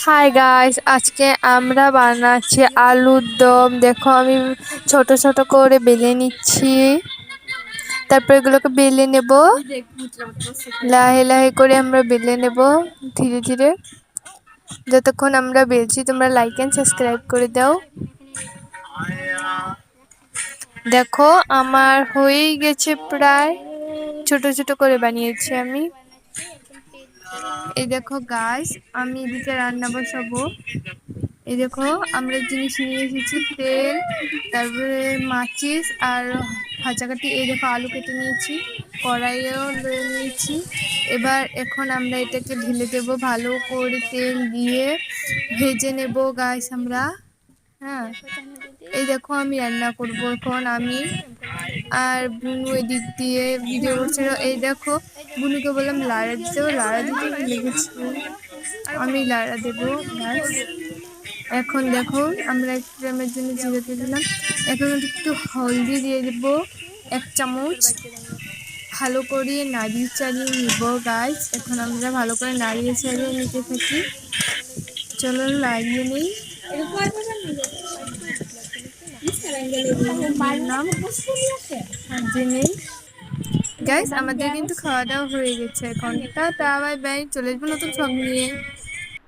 Hi guys, আজকে আমরা বানাচ্ছি আলুর দম। দেখো আমি ছোট ছোট করে বেলে নিচ্ছি, তারপর এগুলোকে বেলে নেব। লাহে লাহে করে আমরা বেলে নেব, ধীরে ধীরে। যতক্ষণ আমরা বেলছি তোমরা লাইক এন্ড সাবস্ক্রাইব করে দাও। দেখো আমার হয়েই গেছে প্রায়, ছোট ছোট করে বানিয়েছি আমি। এই দেখো গাইস, আমি এদিকে রান্না বসাবো। এই দেখো আমরা জিনিস নিয়ে এসেছি, তেল, তারপরে মাচিস আর ভাজাকাঠি। এই দেখো আলু কেটে নিয়েছি, কড়াইও লয়ে নিয়েছি। এখন আমরা এটাকে ঢেলে দেবো, ভালো করে তেল দিয়ে ভেজে নেব গাইস আমরা। হ্যাঁ, এই দেখো আমি রান্না করবো এখন আমি। আর বুনু এদিক দিয়ে ভিডিও করছিল। এই দেখো বুনুকে বললাম লাড়া দিতে, লাড়া দিতে ভুলে গেছি, আমি লাড়া দেবো ব্যাস। এখন দেখো আমরা একটু টাইমের জন্য জিরাতে দিলাম। এখন একটু হলদি দিয়ে দেবো 1 চামচ। ভালো করে নাড়িয়ে চাড়িয়ে নিব গাইস। এখন আমরা ভালো করে নাড়িয়ে চাড়িয়ে নিতে থাকি। চলো লাগিয়ে নিই। গাইস আমাদের কিন্তু খাওয়া দাওয়া হয়ে গেছে। এখন টাটা, বাই বাই, চলে আসবো নতুন সব নিয়ে।